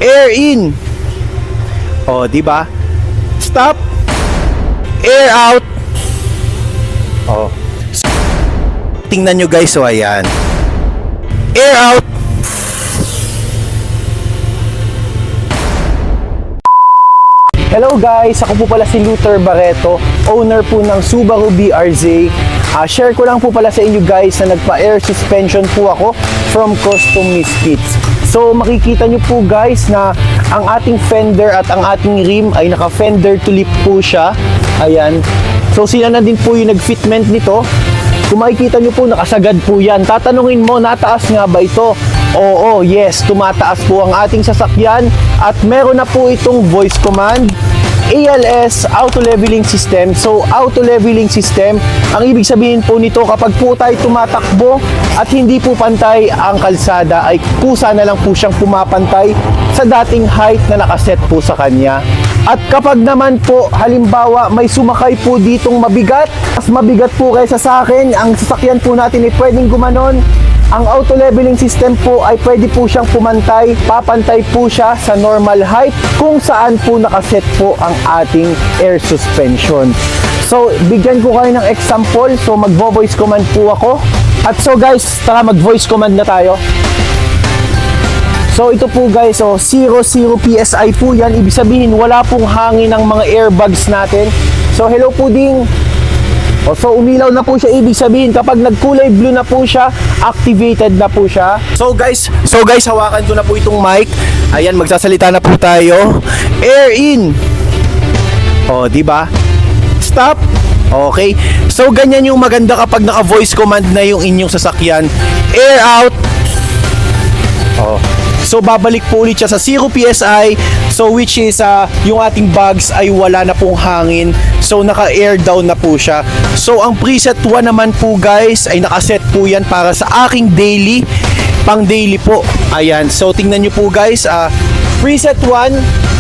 Air in. Oh, di ba? Stop. Air out. Oh. Tingnan nyo guys, so ayan. Air out. Hello guys, ako po pala si Luther Barreto, owner po ng Subaru BRZ. Share ko lang po pala sa inyo guys na nagpa-air suspension po ako from Custom Misfits. So makikita nyo po guys na ang ating fender at ang ating rim ay naka-fender to lip po siya. Ayan. So sila na din po yung nag-fitment nito. Kung makikita nyo po, nakasagad po yan. Tatanungin mo, nataas nga ba ito? Oo, yes, tumataas po ang ating sasakyan at meron na po itong voice command, ALS, auto leveling system. So, auto leveling system, ang ibig sabihin po nito, kapag po tayo tumatakbo at hindi po pantay ang kalsada, ay kusa na lang po siyang pumapantay sa dating height na nakaset po sa kanya. At kapag naman po, halimbawa, may sumakay po ditong mabigat, mas mabigat po kaysa sa akin, ang sasakyan po natin ay pwedeng gumanon. Ang auto leveling system po ay pwede po siyang pumantay, papantay po siya sa normal height kung saan po nakaset po ang ating air suspension. So, bigyan ko kayo ng example. So, magvo-voice command po ako. At so guys, tara mag-voice command na tayo. So, ito po guys, 00 PSI po yan. Ibig sabihin, wala pong hangin ng mga airbags natin. So, hello puding. So umilaw na po siya, ibig sabihin kapag nagkulay blue na po siya, activated na po siya. So guys, hawakan ko na po itong mic. Ayan, magsasalita na po tayo. Air in. Oh, di ba? Stop. Okay. So ganyan yung maganda kapag naka-voice command na yung inyong sasakyan. Air out. Oh. So babalik po ulit siya sa 0 PSI. So which is yung ating bags ay wala na pong hangin. So naka-air down na po siya. So ang preset 1 naman po guys ay nakaset po yan para sa aking daily, pang daily po. Ayan. So tingnan nyo po guys, preset 1.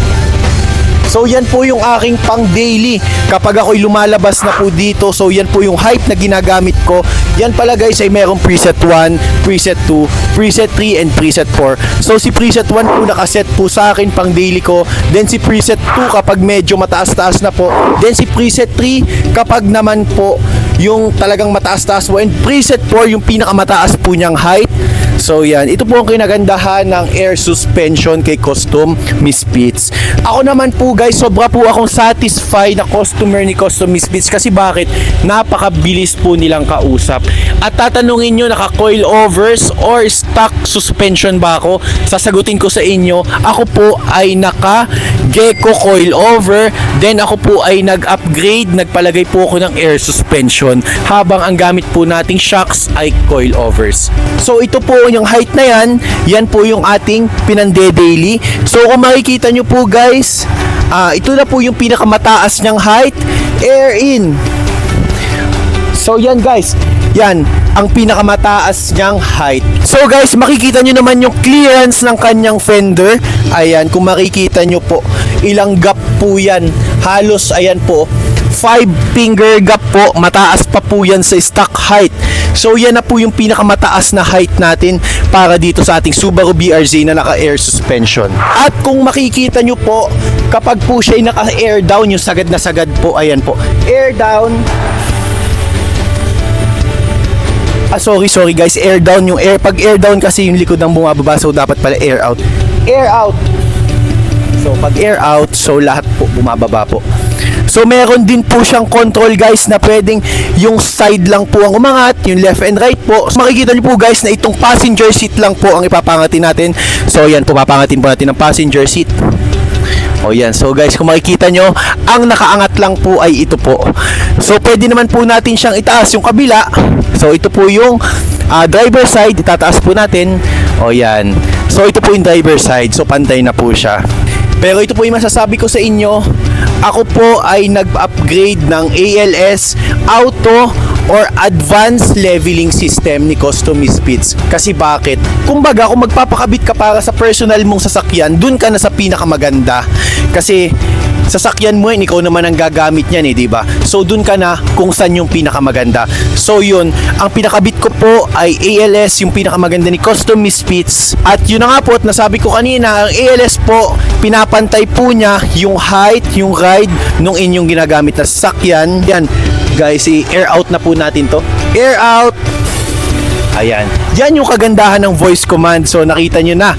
So yan po yung aking pang daily kapag ako'y lumalabas na po dito. So yan po yung height na ginagamit ko. Yan pala guys ay merong preset 1, preset 2, preset 3 and preset 4. So si preset 1 po nakaset po sa akin pang daily ko. Then si preset 2 kapag medyo mataas-taas na po. Then si preset 3 kapag naman po yung talagang mataas-taas po. And preset 4 yung pinakamataas po niyang height. So yan, ito po ang kinagandahan ng air suspension kay Custom Misfits. Ako naman po guys, sobra po akong satisfied na customer ni Custom Misfits. Kasi bakit? Napakabilis po nilang kausap. At tatanungin nyo, naka-coil overs or stock suspension ba ako? Sasagutin ko sa inyo, ako po ay naka-Gecko coil over. Then ako po ay nag-upgrade, nagpalagay po ako ng air suspension. Habang ang gamit po nating shocks ay coil overs. So ito po yung height na yan po yung ating pinande-daily. So kung makikita nyo po guys, ito na po yung pinakamataas niyang height, air in. So yan guys, yan ang pinakamataas niyang height. So guys, makikita nyo naman yung clearance ng kanyang fender. Ayan, kung makikita nyo po, ilang gap po yan. Halos, ayan po, 5 finger gap po, mataas pa po yan sa stock height. So yan na po yung pinakamataas na height natin para dito sa ating Subaru BRZ na naka-air suspension. At kung makikita nyo po, kapag po siya naka-air down, yung sagad na sagad po, ayan po, air down. Sorry guys, air down yung air. Pag air down kasi yung likod ng bumababa, so dapat pala air out. Air out. So pag air out, so lahat po bumababa po. So meron din po siyang control guys na pwedeng yung side lang po ang umangat, yung left and right po. So makikita niyo po guys na itong passenger seat lang po ang ipapangatin natin. So yan po, papangatin po natin ang passenger seat. O yan, so guys, kung makikita nyo, ang nakaangat lang po ay ito po. So pwede naman po natin siyang itaas yung kabila. So ito po yung driver side, itataas po natin. O yan, so ito po yung driver side, so pantay na po siya. Pero ito po yung masasabi ko sa inyo, ako po ay nag-upgrade ng ALS Auto or Advanced Leveling System ni Custom Misfits. Kasi bakit? Kumbaga, kung magpapakabit ka para sa personal mong sasakyan, dun ka na sa pinakamaganda. Kasi sasakyan mo yan, ikaw naman ang gagamit niyan eh, di ba? So dun ka na kung saan yung pinakamaganda. So yun, ang pinakabit ko po ay ALS, yung pinakamaganda ni Custom Misfits. At yun na nga po, at nasabi ko kanina, ang ALS po, pinapantay po niya yung height, yung ride nung inyong ginagamit na sasakyan. Yan, guys, i-air out na po natin to. Air out! Ayan. Yan yung kagandahan ng voice command. So nakita nyo na,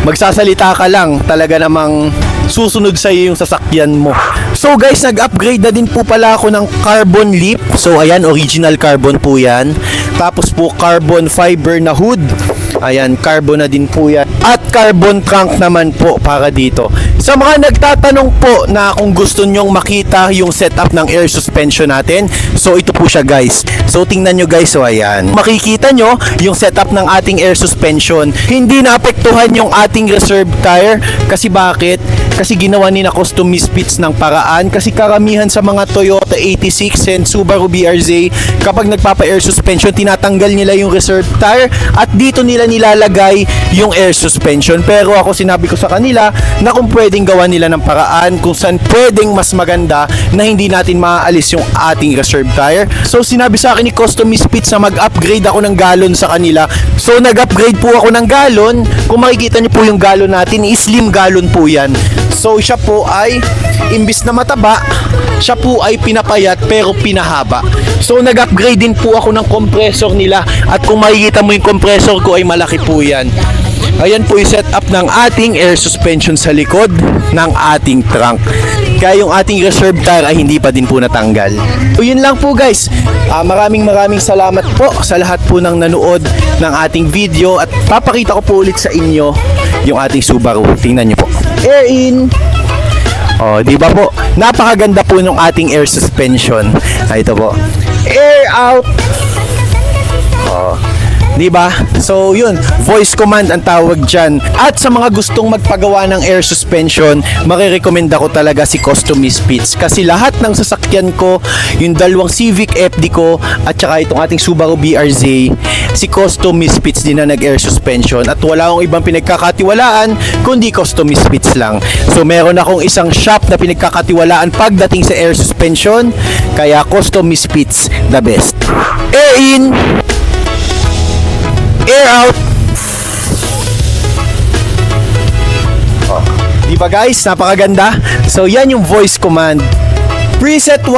magsasalita ka lang, talaga namang susunod sa iyo yung sasakyan mo. So guys, nag-upgrade na din po pala ako ng carbon lip. So ayan, original carbon po yan. Tapos po carbon fiber na hood. Ayan, carbon na din po yan. At carbon trunk naman po para dito. Sa mga nagtatanong po na kung gusto nyong makita yung setup ng air suspension natin, so ito po siya guys. So tingnan nyo guys, so ayan. Makikita nyo yung setup ng ating air suspension. Hindi naapektuhan yung ating reserve tire. Kasi bakit? Kasi ginawa ni na Custom Misfits ng paraan. Kasi karamihan sa mga Toyota 86 and Subaru BRZ, kapag nagpapa-air suspension, tinatanggal nila yung reserve tire at dito nila nilalagay yung air suspension. Pero ako sinabi ko sa kanila na kung pwedeng gawa nila ng paraan kung saan pwedeng mas maganda na hindi natin maaalis yung ating reserve tire. So sinabi sa akin ni Custom Misfits na mag-upgrade ako ng galon sa kanila. So nag-upgrade po ako ng galon. Kung makikita niyo po yung galon natin, slim galon po yan. So siya po ay imbis na mataba, siya po ay pinapayat pero pinahaba. So nag-upgrade din po ako ng compressor nila at kung makikita mo yung compressor ko ay malaki po yan. Ayan po yung setup ng ating air suspension sa likod ng ating trunk. Kaya yung ating reserve tire ay hindi pa din po natanggal. So yun lang po guys. Maraming salamat po sa lahat po ng nanood ng ating video at papakita ko po ulit sa inyo yung ating Subaru. Tingnan nyo po. Air in. Oh, di ba po? Napakaganda po ng ating air suspension. Ito po. Air out. Oh. Di ba? So yun, voice command ang tawag dyan. At sa mga gustong magpagawa ng air suspension, marirekomenda ko talaga si Custom Misfits. Kasi lahat ng sasakyan ko, yung dalawang Civic FD ko, at saka itong ating Subaru BRZ, si Custom Misfits din na nag-air suspension. At wala akong ibang pinagkakatiwalaan, kundi Custom Misfits lang. So meron akong isang shop na pinagkakatiwalaan pagdating sa air suspension, kaya Custom Misfits, the best. Air in! Air out. Oh, di ba guys? Napakaganda. So yan yung voice command. Preset 1.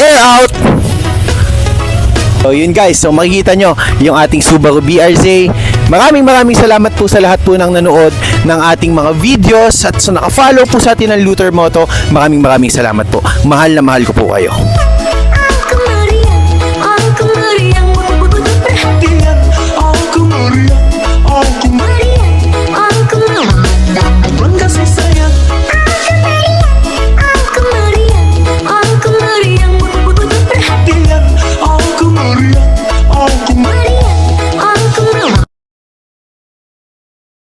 Air out. So yun guys. So makikita nyo yung ating Subaru BRZ. Maraming salamat po sa lahat po ng nanood ng ating mga videos at sa naka-follow po sa atin ng Luther Moto. Maraming salamat po. Mahal na mahal ko po kayo.